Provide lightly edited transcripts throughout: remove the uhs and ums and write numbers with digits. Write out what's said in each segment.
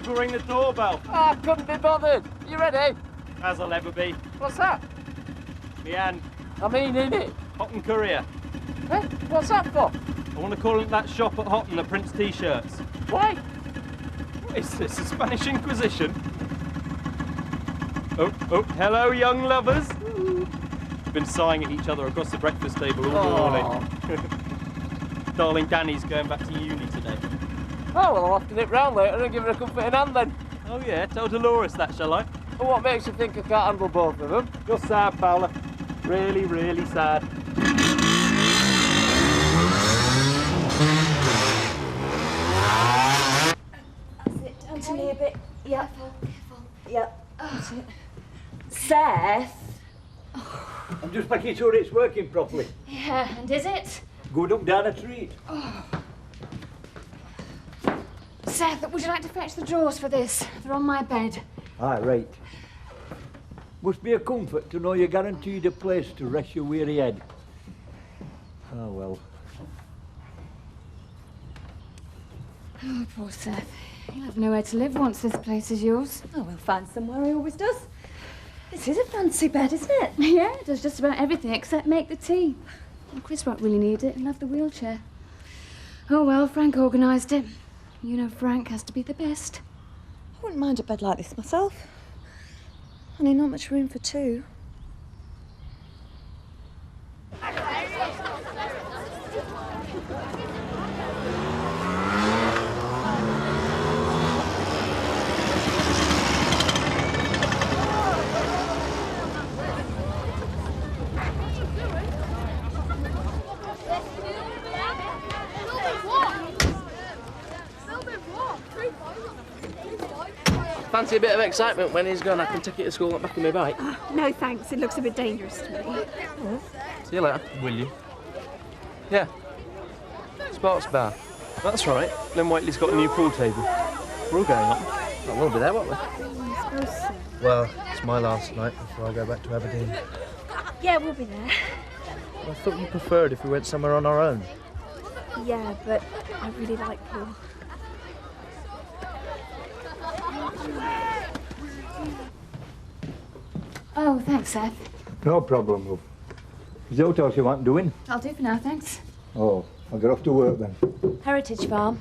Uncle, ring the doorbell. I couldn't be bothered. You ready? As I'll ever be. What's that? Me and I mean, in it. Houghton Courier. Eh? What's that for? I want to call in that shop at Houghton that prints T-shirts. Why? What is this, the Spanish Inquisition? Oh, hello, young lovers. We've been sighing at each other across the breakfast table all morning. Darling Danny's going back to uni today. Oh, well, I'll have to nip round later and give her a comforting hand then. Oh yeah, tell Dolores that, shall I? Well, what makes you think I can't handle both of them? You're sad, Paula. Really, really sad. That's it, down to me a bit. Yeah. Careful. Yeah. That's it. Seth? I'm just making sure it's working properly. Yeah, and is it? Good up down a treat. Seth, would you like to fetch the drawers for this? They're on my bed. Aye, right. Must be a comfort to know you're guaranteed a place to rest your weary head. Oh, well. Oh, poor Seth. He'll have nowhere to live once this place is yours. Oh, we'll find somewhere, he always does. This is a fancy bed, isn't it? Yeah, it does just about everything except make the tea. Well, Chris won't really need it. He'll have the wheelchair. Oh, well, Frank organised it. You know Frank has to be the best. I wouldn't mind a bed like this myself. Only not much room for two. Fancy a bit of excitement when he's gone. I can take it to school and back on my bike. No, thanks. It looks a bit dangerous to me. See you later. Will you? Yeah. Sports bar. That's right. Lynn Whiteley's got a new pool table. We're all going up. Well, we'll be there, won't we? I suppose so. Well, it's my last night before I go back to Aberdeen. Yeah, we'll be there. I thought you preferred if we went somewhere on our own. Yeah, but I really like Paul. Oh, thanks, Seth. No problem, love. Is that what else you want doing? I'll do for now, thanks. Oh, I'll get off to work then. Heritage Farm.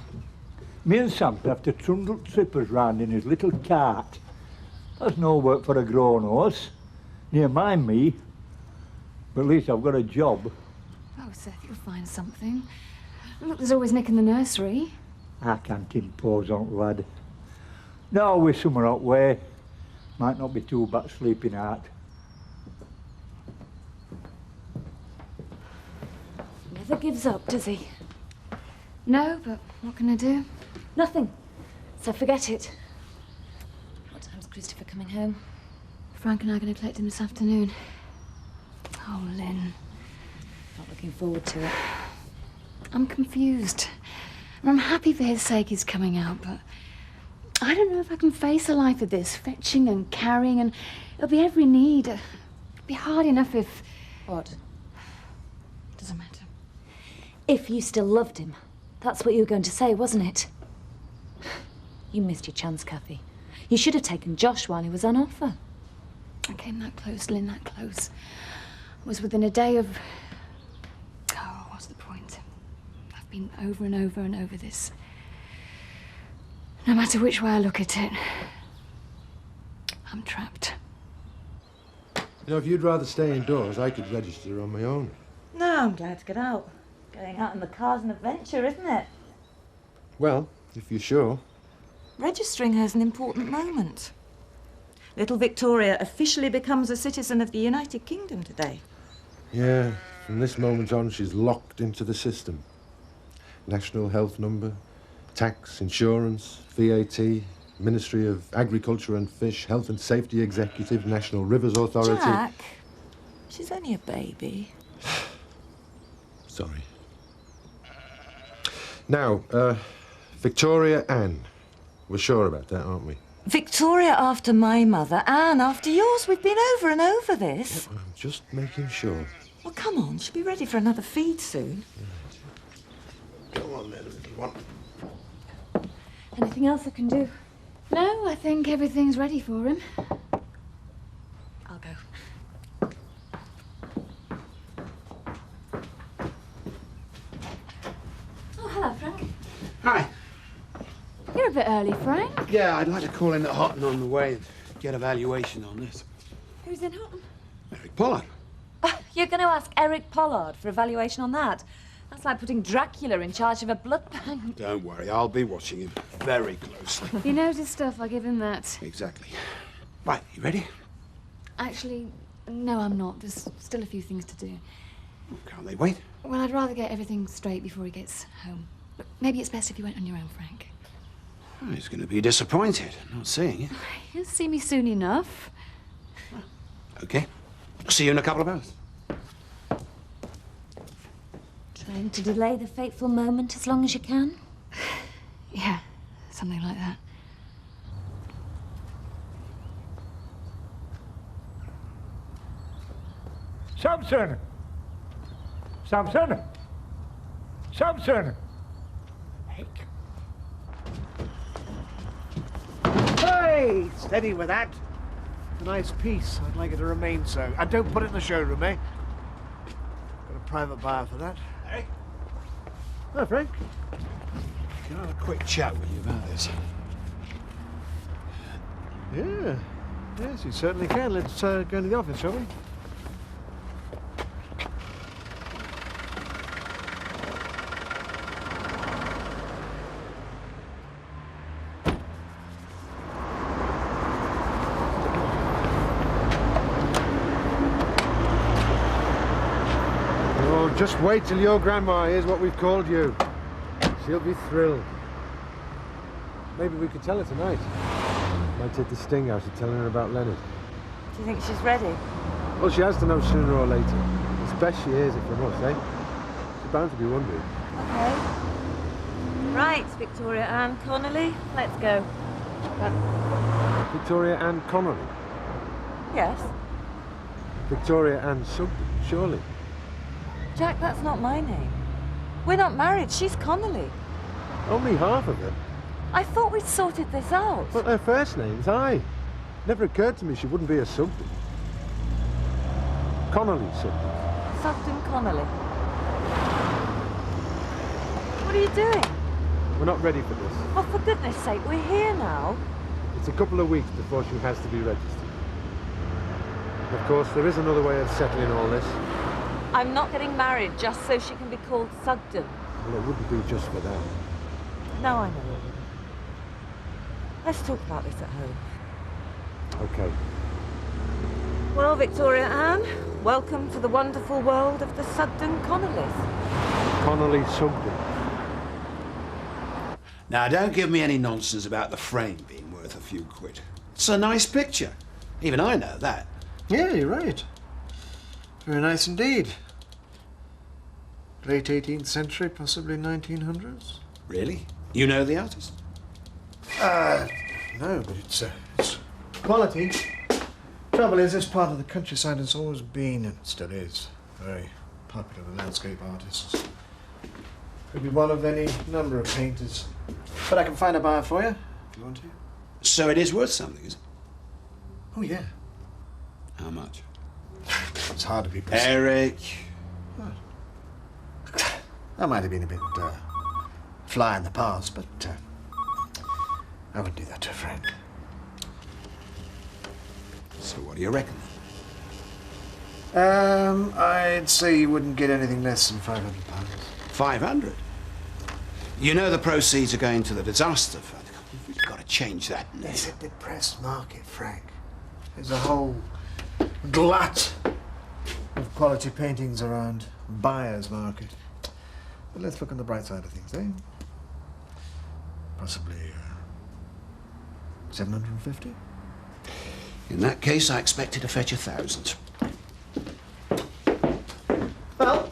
Me and Sam have to trundle trippers round in his little cart. That's no work for a grown horse. Near mind me. But at least I've got a job. Oh, Seth, you'll find something. Look, there's always Nick in the nursery. I can't impose on the lad. No, we're somewhere out way. Might not be too bad sleeping out. Never gives up, does he? No, but what can I do? Nothing. So forget it. What time's Christopher coming home? Frank and I are going to collect him this afternoon. Oh, Lynn. Not looking forward to it. I'm confused. I'm happy for his sake he's coming out, but I don't know if I can face a life of this, fetching and carrying, and it'll be every need. It'll be hard enough if... What? Doesn't matter. If you still loved him. That's what you were going to say, wasn't it? You missed your chance, Kathy. You should have taken Josh while he was on offer. I came that close, Lynn, that close. I was within a day of... Oh, what's the point? I've been over and over and over this. No matter which way I look at it, I'm trapped. You know, if you'd rather stay indoors, I could register on my own. No, I'm glad to get out. Going out in the car's an adventure, isn't it? Well, if you're sure. Registering her is an important moment. Little Victoria officially becomes a citizen of the United Kingdom today. Yeah, from this moment on, she's locked into the system. National health number, tax, insurance, VAT, Ministry of Agriculture and Fish, Health and Safety Executive, National Rivers Authority. Jack, she's only a baby. Sorry. Now, Victoria Ann. We're sure about that, aren't we? Victoria after my mother, Anne after yours. We've been over and over this. I'm just making sure. Well, come on. She'll be ready for another feed soon. Go on then, little one. Anything else I can do? No, I think everything's ready for him. I'll go. Oh, hello, Frank. Hi. You're a bit early, Frank. Yeah, I'd like to call in at Houghton on the way and get a valuation on this. Who's in Houghton? Eric Pollard. You're going to ask Eric Pollard for a valuation on that? That's like putting Dracula in charge of a blood bank. Don't worry, I'll be watching him very closely. He knows his stuff, I'll give him that. Exactly. Right, you ready? Actually, no, I'm not. There's still a few things to do. Can't they wait? Well, I'd rather get everything straight before he gets home. But maybe it's best if you went on your own, Frank. Oh, he's going to be disappointed not seeing it. He'll see me soon enough. Okay. See you in a couple of hours. Trying to delay the fateful moment as long as you can? Yeah, something like that. Samson! Samson! Samson! Heck. Hey! Steady with that. A nice piece. I'd like it to remain so. And don't put it in the showroom, eh? Got a private buyer for that. Eric? Hi, Frank. Can I have a quick chat with you about this? Yeah. Yes, you certainly can. Let's go into the office, shall we? Just wait till your grandma hears what we've called you. She'll be thrilled. Maybe we could tell her tonight. Might take the sting out of telling her about Leonard. Do you think she's ready? Well, she has to know sooner or later. It's best she hears it from us, eh? She's bound to be wondering. Okay. Right, Victoria Ann Connolly, let's go. Victoria Ann Connolly. Yes? Victoria Ann Sugden, surely. Jack, that's not my name. We're not married. She's Connolly. Only half of it. I thought we'd sorted this out. But her first name's I. Never occurred to me she wouldn't be a Sugden. Connolly Sugden. Sugden Connolly. What are you doing? We're not ready for this. Oh, for goodness sake, we're here now. It's a couple of weeks before she has to be registered. Of course, there is another way of settling all this. I'm not getting married just so she can be called Sugden. Well, it wouldn't be just for that. No, I know. Let's talk about this at home. Okay. Well, Victoria Ann, welcome to the wonderful world of the Sugden Connollys. Connolly Sugden. Now, don't give me any nonsense about the frame being worth a few quid. It's a nice picture. Even I know that. Yeah, you're right. Very nice indeed. Late 18th century, possibly 1900s. Really? You know the artist? No, but it's quality. Trouble is, this part of the countryside has always been, and still is, very popular with landscape artists. Could be one of any number of painters. But I can find a buyer for you, if you want to. So it is worth something, is it? Oh, yeah. How much? It's hard to be precise. Eric. What? That might have been a bit fly in the past, but I wouldn't do that to a friend. So what do you reckon? I'd say you wouldn't get anything less than £500. 500? You know the proceeds are going to the disaster fund. We've got to change that now. It's a depressed market, Frank. There's a whole glut of quality paintings around. Buyer's market. But let's look on the bright side of things, eh? Possibly 750? In that case, I expect it to fetch 1,000. Well,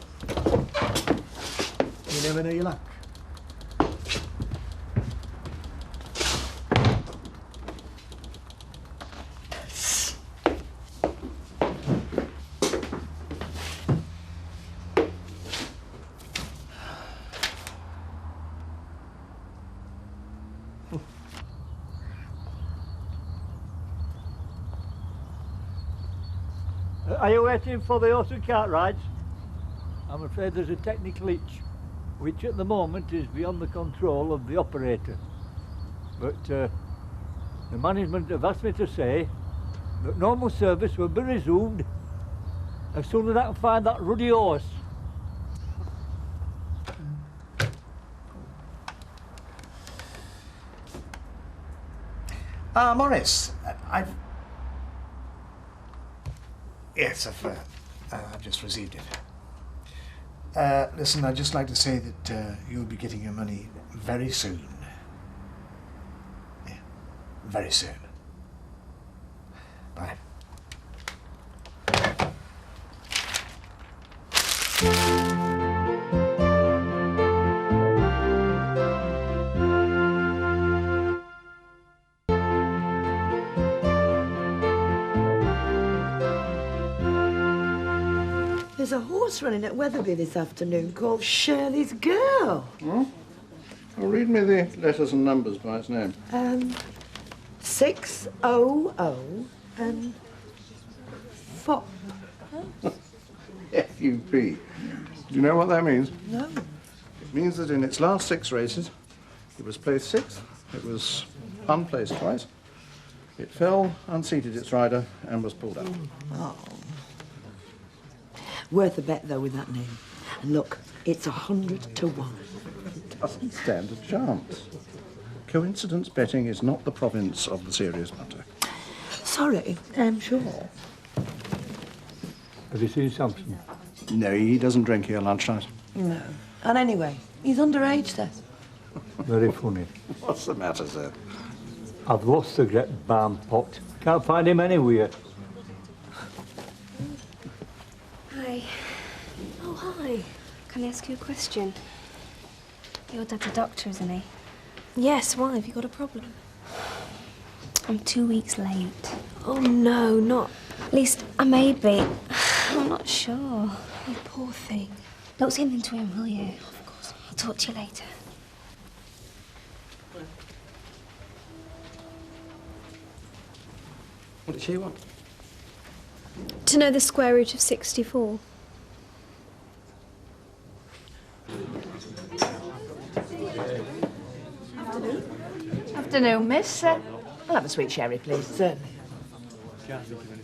you never know your luck. Are you waiting for the horse and cart rides? I'm afraid there's a technical hitch, which at the moment is beyond the control of the operator. But the management have asked me to say that normal service will be resumed as soon as I can find that ruddy horse. Morris, Yes, I've just received it. Listen, I'd just like to say that you'll be getting your money very soon. Yeah, very soon. Bye. There's a horse running at Wetherby this afternoon called Shirley's Girl. Hmm? Well, read me the letters and numbers by its name. 600 and FOP. F-U-P. Do you know what that means? No. It means that in its last 6 races, it was placed 6th, it was unplaced twice, it fell, unseated its rider, and was pulled up. Oh. Worth a bet, though, with that name. And look, it's 100 to 1. It doesn't stand a chance. Coincidence betting is not the province of the serious punter. Sorry, I'm sure. Have you seen Samson? No, he doesn't drink here lunchtime. No. And anyway, he's underage, Seth. Very funny. What's the matter, sir? I've lost the great barn pot. Can't find him anywhere. Hi. Oh, hi. Can I ask you a question? Your dad's a doctor, isn't he? Yes, why? Have you got a problem? I'm 2 weeks late. Oh, no, not... At least, I may be. I'm not sure. You poor thing. Don't say anything to him, will you? Of course. I'll talk to you later. What did she want? To know the square root of 64. Afternoon, miss. I'll have a sweet sherry, please. Certainly.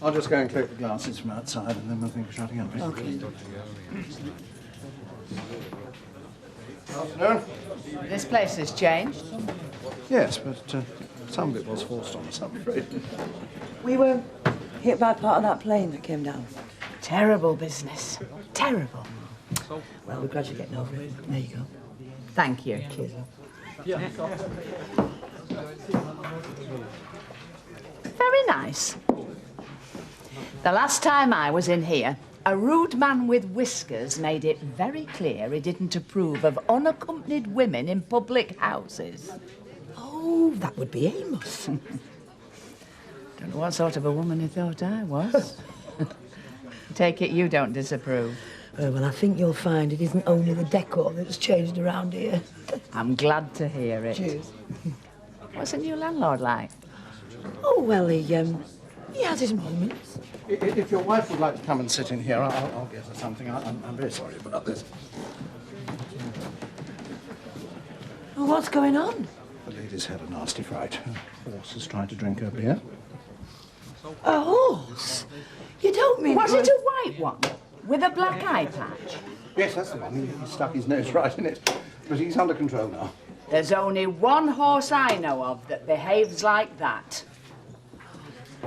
I'll just go and collect the glasses from outside and then we'll think of shutting up. Okay. Afternoon. This place has changed. Yes, but some of it was forced on us, I'm afraid. We were hit by part of that plane that came down. Terrible business. Terrible. Well, we're glad you're getting over it. There you go. Thank you. Cheers. Very nice. The last time I was in here, a rude man with whiskers made it very clear he didn't approve of unaccompanied women in public houses. Oh, that would be Amos. Don't know what sort of a woman he thought I was. Take it you don't disapprove. Well, I think you'll find it isn't only the decor that's changed around here. I'm glad to hear it. Cheers. What's the new landlord like? Oh, well, he has his moments. If your wife would like to come and sit in here, I'll get her something. I'm very sorry about this. Well, what's going on? The lady's had a nasty fright. Her horse is trying to drink her beer. A horse? You don't mean... Was it a white one? With a black eye patch? Yes, that's the one. He stuck his nose right in it. But he's under control now. There's only one horse I know of that behaves like that.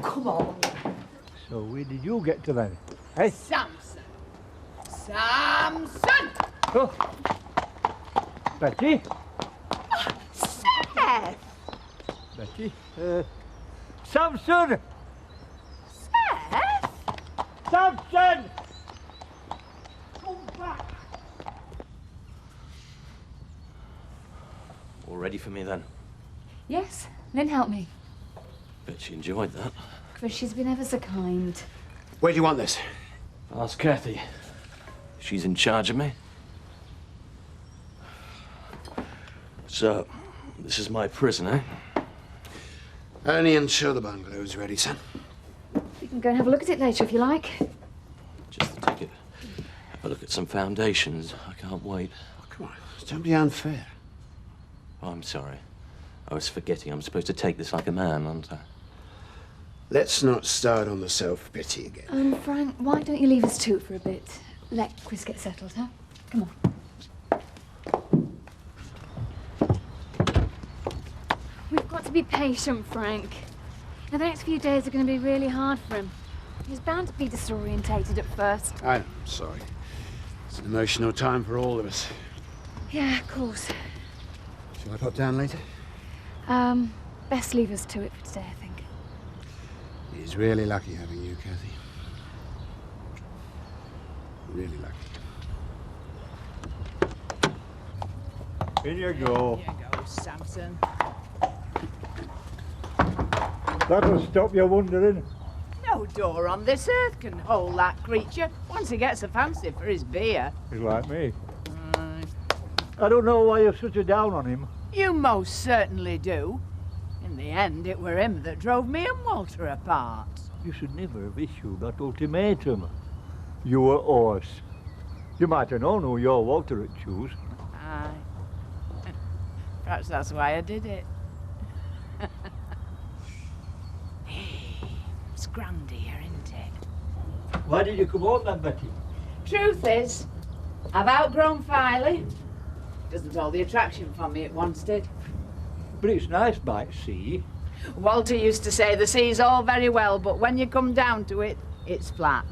Come on. So where did you get to then? Hey? Samson! Samson! Oh. Betty? Seth! Betty? Samson! Seth? Samson! Come back! All ready for me then? Yes, Lynn helped me. Bet she enjoyed that. Chris, she's been ever so kind. Where do you want this? Ask Kathy. She's in charge of me. So, this is my prison, eh? Only until the bungalow's ready, son. We can go and have a look at it later if you like. I'll look at some foundations. I can't wait. Oh, come on, don't be unfair. Oh, I'm sorry. I was forgetting I'm supposed to take this like a man, aren't I? Let's not start on the self-pity again. Frank, why don't you leave us two for a bit? Let Chris get settled, huh? Come on. We've got to be patient, Frank. Now, the next few days are going to be really hard for him. He's bound to be disorientated at first. I know, I'm sorry. It's an emotional time for all of us. Yeah, of course. Shall I pop down later? Best leave us to it for today, I think. He's really lucky having you, Kathy. Really lucky. In you go. Here you go, Samson. That'll stop you wondering. No door on this earth can hold that creature once he gets a fancy for his beer. He's like me. I don't know why you're such a down on him. You most certainly do. In the end, it were him that drove me and Walter apart. You should never have issued that ultimatum. You were ours. You might have known who your Walter would choose. Aye. Perhaps that's why I did it. It's grand here, isn't it? Why did you come out then, Betty? Truth is, I've outgrown Filey. Doesn't hold the attraction for me it once did. But it's nice by sea. Walter used to say the sea's all very well, but when you come down to it, it's flat.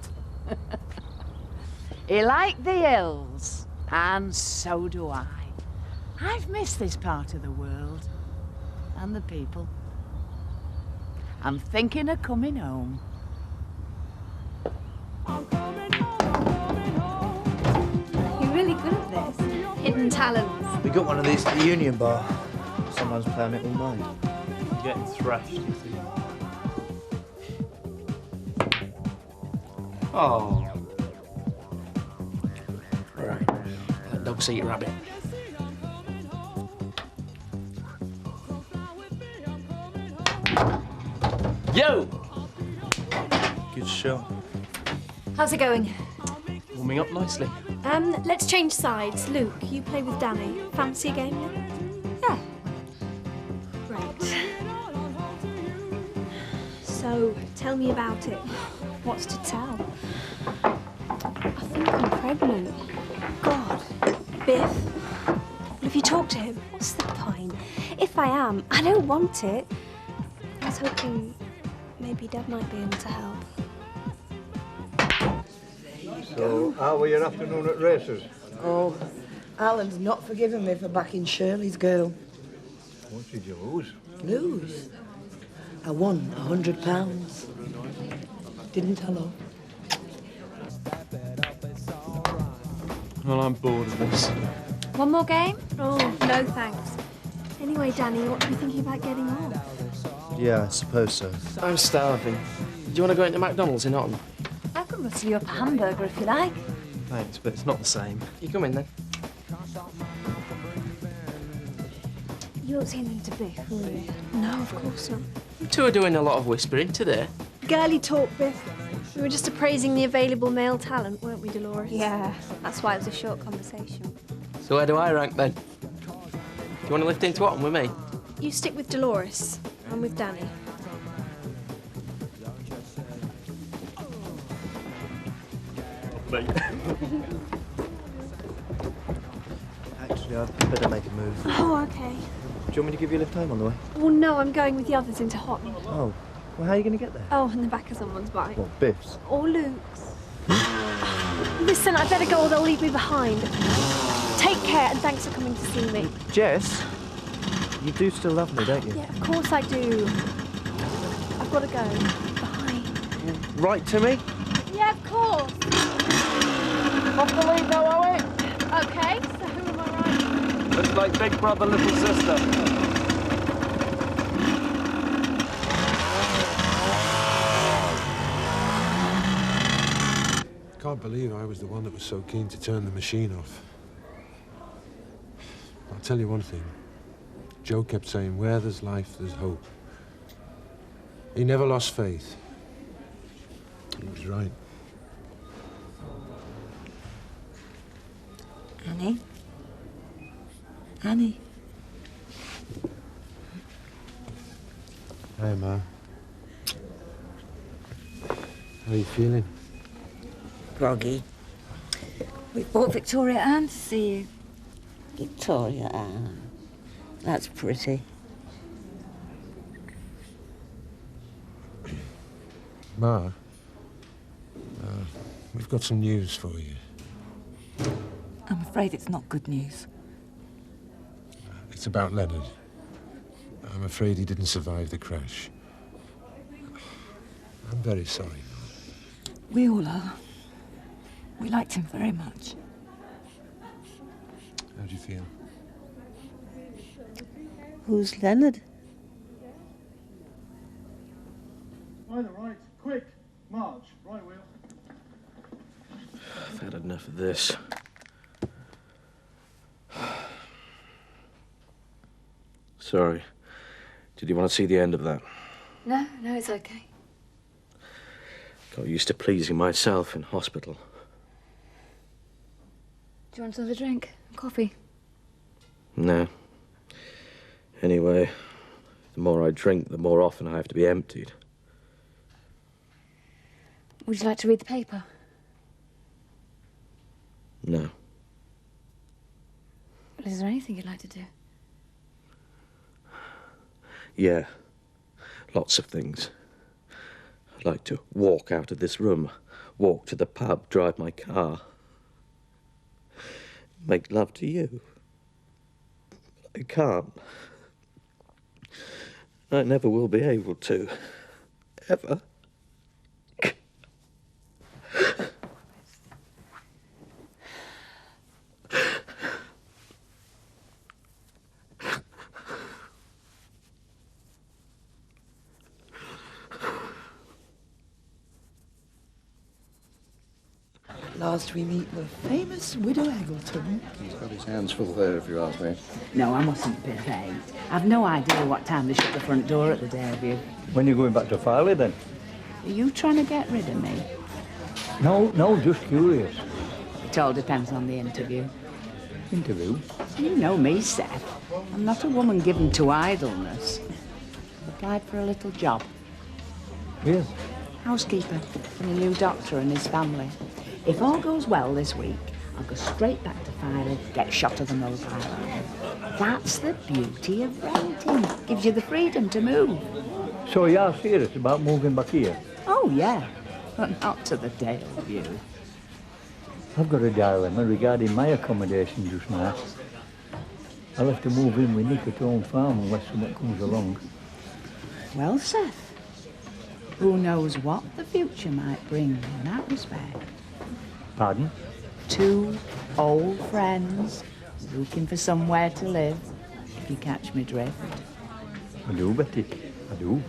He liked the hills, and so do I. I've missed this part of the world, and the people. I'm thinking of coming home. You're really good at this. Hidden talents. We got one of these at the Union Bar. Someone's playing it all night. You're getting thrashed, you see. Oh. Right. That dog's eat rabbit. Yo! Good shot. How's it going? Warming up nicely. Let's change sides. Luke, you play with Danny. Fancy a game yet? Yeah. Great. So, tell me about it. What's to tell? I think I'm pregnant. God. Biff. Well, if you talk to him, what's the point? If I am, I don't want it. I was hoping maybe Dad might be able to help. So, how were your afternoon at races? Oh, Alan's not forgiven me for backing Shirley's girl. What did you lose? Lose? I won £100. Didn't tell her. Well, I'm bored of this. One more game? Oh, no thanks. Anyway, Danny, what are you thinking about getting on? Yeah, I suppose so. I'm starving. Do you want to go into McDonald's in Otten? I can rustle you up a hamburger if you like. Thanks, but it's not the same. You come in then. You won't say anything to Biff, will you? No, of course not. You two are doing a lot of whispering today. Girly talk, Biff. We were just appraising the available male talent, weren't we, Dolores? Yeah, that's why it was a short conversation. So where do I rank then? Do you want to lift into Otten with me? You stick with Dolores. I'm with Danny. Mate. Actually, I'd better make a move. Oh, okay. Do you want me to give you a lift home on the way? Well, no, I'm going with the others into Houghton. Oh, well, how are you going to get there? Oh, in the back of someone's bike. What, Biff's? Or Luke's. Listen, I better go or they'll leave me behind. Take care and thanks for coming to see me. Jess, you do still love me, don't you? Yeah, of course I do. I've got to go. Bye. Right to me? Yeah, of course. Off the lead now, are we? Okay, so who am I riding? Looks like big brother, little sister. Can't believe I was the one that was so keen to turn the machine off. I'll tell you one thing. Joe kept saying, where there's life, there's hope. He never lost faith. He was right. Annie? Annie? Hi, Ma. How are you feeling? Groggy. We brought Victoria Ann to see you. Victoria Ann. That's pretty. Ma, we've got some news for you. I'm afraid it's not good news. It's about Leonard. I'm afraid he didn't survive the crash. I'm very sorry. We all are. We liked him very much. How do you feel? Who's Leonard? Either right, quick, march, right wheel. I've had enough of this. Sorry. Did you want to see the end of that? No, it's okay. Got used to pleasing myself in hospital. Do you want another drink? Coffee? No. Anyway, the more I drink, the more often I have to be emptied. Would you like to read the paper? No. Is there anything you'd like to do? Yeah. Lots of things. I'd like to walk out of this room, walk to the pub, drive my car, make love to you. I can't. I never will be able to. Ever. Last we meet the famous Widow Eggleton. He's got his hands full there, if you ask me. No, I mustn't be late. I've no idea what time they shut the front door at the Dayview. When are you going back to Farley, then? Are you trying to get rid of me? No, just curious. It all depends on the interview. Interview? You know me, Seth. I'm not a woman given to idleness. Applied for a little job. Yes. Housekeeper for the new doctor and his family. If all goes well this week, I'll go straight back to Farley, get shot of the mobile. That's the beauty of renting. Gives you the freedom to move. So you are serious about moving back here? Oh, yeah. But not to the Dayview. I've got a dilemma regarding my accommodation just now. I'll have to move in with Nick at home farm unless someone comes along. Well, Seth, who knows what the future might bring in that respect? Pardon? Two old friends looking for somewhere to live, if you catch me drift. I do, Betty. I do.